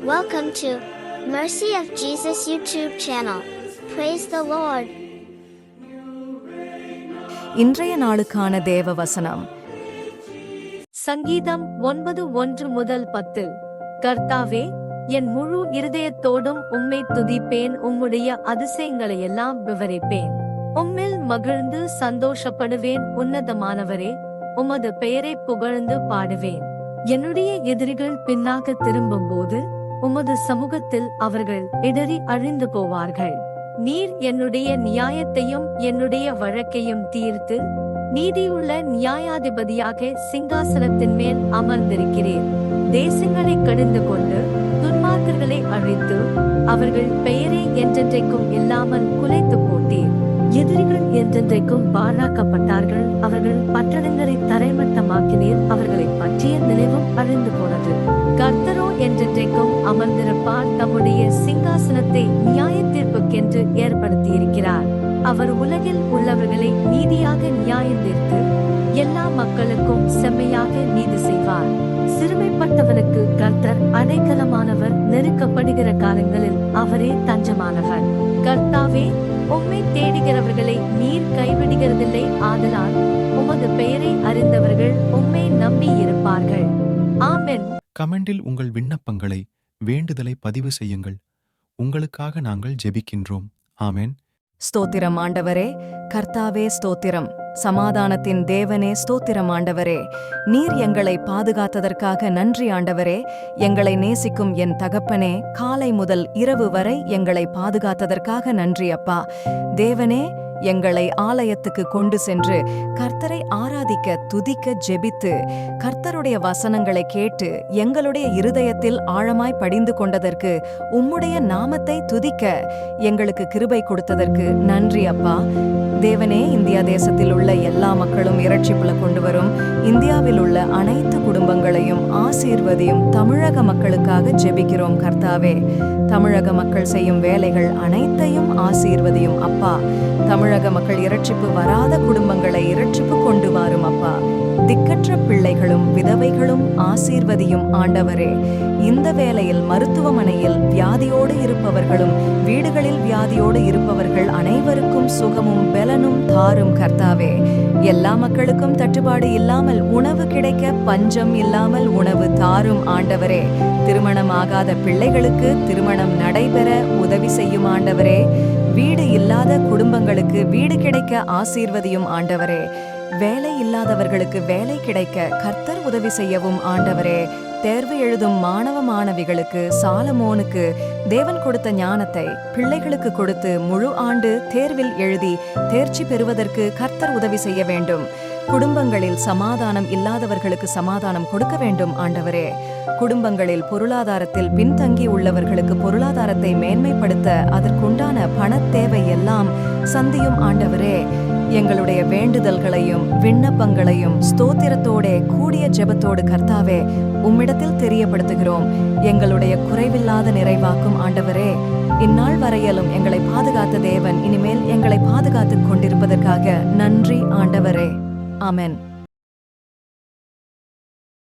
Welcome to Mercy of Jesus YouTube channel. Praise the Lord. இன்றைய நாளுக்கான தேவ வசனம் சங்கீதம் 9:1-10. கர்த்தாவே, என் முழு இருதயத்தோடும் உம்மை துதிப்பேன், உம்முடைய அதிசயங்களையெல்லாம் விவரிப்பேன். உம்மில் மகிழ்ந்து சந்தோஷப்படுவேன். உன்னதமானவரே, உமது பெயரை புகழ்ந்து பாடுவேன். என்னுடைய எதிரிகள் பின்னாக திரும்பும்போது உமது சமூகத்தில் அவர்கள் இடறி அழிந்து போவார்கள். நீர் என்னுடைய நியாயத்தையும் என்னுடைய வழக்கையும் தீர்த்து நீதியுள்ள நியாயாதிபதியாக சிங்காசனத்தின் மேல் அமர்ந்திருக்கிறேன். தேசங்களை கடிந்து கொண்டு துன்மார்க்கர்களை அழித்து அவர்கள் பெயரை என்றென்றைக்கும் இல்லாமல் குலைத்து போட்டீர். எதிரிகள் என்றென்றைக்கும் பாழாக்கப்பட்டார்கள். அவர்கள் பட்டணங்களை தரைமட்டமாக்கினீர். அவர்களை பற்றிய நினைவும் அழிந்து போனது. கர்த்தரோ என்றென்றைக்கும் அமர்ந்திருப்பார். தம்முடைய சிங்காசனத்தை நியாய தீர்ப்புக்கென்று ஏற்படுத்தியிருக்கிறார். அவர் உலகில் உள்ளவர்களை நீதியாக நியாயம் தீர்த்து எல்லா மக்களுக்கும் செம்மையாக நீதி செய்வார். சிறுமைப்பட்டவனுக்கு கர்த்தர் அடைக்கலமானவர். நெருக்கப்படுகிற காலங்களில் அவரே தஞ்சமானவர். கர்த்தாவே, உம்மை தேடுகிறவர்களை நீர் கைவிடுகிறதில்லை. ஆதலால் உமது பெயரை அறிந்தவர்கள் உம்மை நம்பி இருப்பார்கள். ஆமென். கமெண்டில் உங்கள் விண்ணப்பங்களை, வேண்டுதலை பதிவு செய்யுங்கள். உங்களுக்காக நாங்கள் ஜெபிக்கின்றோம். ஆமென். ஸ்தோத்திரம் ஆண்டவரே. கர்த்தாவே ஸ்தோத்திரம். சமாதானத்தின் தேவனே ஸ்தோத்திரம் ஆண்டவரே. நீர் எங்களை பாதுகாத்ததற்காக நன்றி ஆண்டவரே. எங்களை நேசிக்கும் என் தகப்பனே, காலை முதல் இரவு வரை எங்களை பாதுகாத்ததற்காக நன்றி அப்பா. தேவனே, எங்களை ஆலயத்துக்கு கொண்டு சென்று கர்த்தரை ஆராதிக்க, துதிக்க, ஜெபித்து கர்த்தருடைய வசனங்களை கேட்டு எங்களுடைய இருதயத்தில் ஆழமாய் படிந்து கொண்டதற்கு, உம்முடைய நாமத்தை துதிக்க எங்களுக்கு கிருபை கொடுத்ததற்கு நன்றி அப்பா. தேவனே, இந்தியா தேசத்தில் உள்ள எல்லா மக்களும் இரட்சிப்புல கொண்டு வரும். இந்தியாவில் உள்ள அனைத்து குடும்பங்களையும் ஆசீர்வதியும். தமிழக மக்களுக்காக ஜெபிக்கிறோம் கர்த்தாவே. தமிழக மக்கள் செய்யும் வேலைகள் அனைத்தையும் ஆசீர்வதியும் அப்பா. தமிழக மக்கள் இரட்சிப்பு வராத குடும்பங்களை இரட்சிப்பு கொண்டு வாரும் அப்பா. திக்கற்ற பிள்ளைகளும் விதவைகளும் ஆசீர்வதியும் ஆண்டவரே. இந்த வேளையில் மருத்துவமனையில் வியாதியோடு இருப்பவர்களும் வீடுகளில் வியாதியோடு இருப்பவர்கள் அனைவருக்கும் சுகமும் பலனும் தாரும் கர்த்தாவே. எல்லா மக்களுக்கும் தட்டுப்பாடு இல்லாமல் உணவு கிடைக்க, பஞ்சம் இல்லாமல் உணவு தாரும் ஆண்டவரே. திருமணமாகாத பிள்ளைகளுக்கு திருமணம் நடைபெற உதவி செய்யும் ஆண்டவரே. வீடு இல்லாத குடும்பங்களுக்கு வீடு கிடைக்க ஆசீர்வதியும் ஆண்டவரே. வேலை இல்லாதவர்களுக்கு வேலை கிடைக்க கர்த்தர் உதவி செய்யவும் ஆண்டவரே. தேர்வு எழுதும் மாணவ மாணவிகளுக்கு சாலமோனுக்கு தேவன் கொடுத்த ஞானத்தை பிள்ளைகளுக்கு கொடுத்து முழு ஆண்டு தேர்வில் எழுதி தேர்ச்சி பெறுவதற்கு கர்த்தர் உதவி செய்ய வேண்டும். குடும்பங்களில் சமாதானம் இல்லாதவர்களுக்கு சமாதானம் கொடுக்க வேண்டும் ஆண்டவரே. குடும்பங்களில் பொருளாதாரத்தில் பின்தங்கி உள்ளவர்களுக்கு பொருளாதாரத்தை மேன்மைப்படுத்த அதற்குண்டான பணத் தேவை எல்லாம் சந்தியும் ஆண்டவரே. எங்களுடைய வேண்டுதல்களையும் விண்ணப்பங்களையும் ஸ்தோத்திரத்தோட கூடிய ஜெபத்தோடு கர்த்தாவே உம்மிடத்தில் தெரியப்படுத்துகிறோம். எங்களுடைய குறைவில்லாத நிறைவாக்கும் ஆண்டவரே. இந்நாள் வரையிலும் எங்களை பாதுகாத்த தேவன் இனிமேல் எங்களை பாதுகாத்துக் கொண்டிருப்பதற்காக நன்றி ஆண்டவரே. ஆமென்.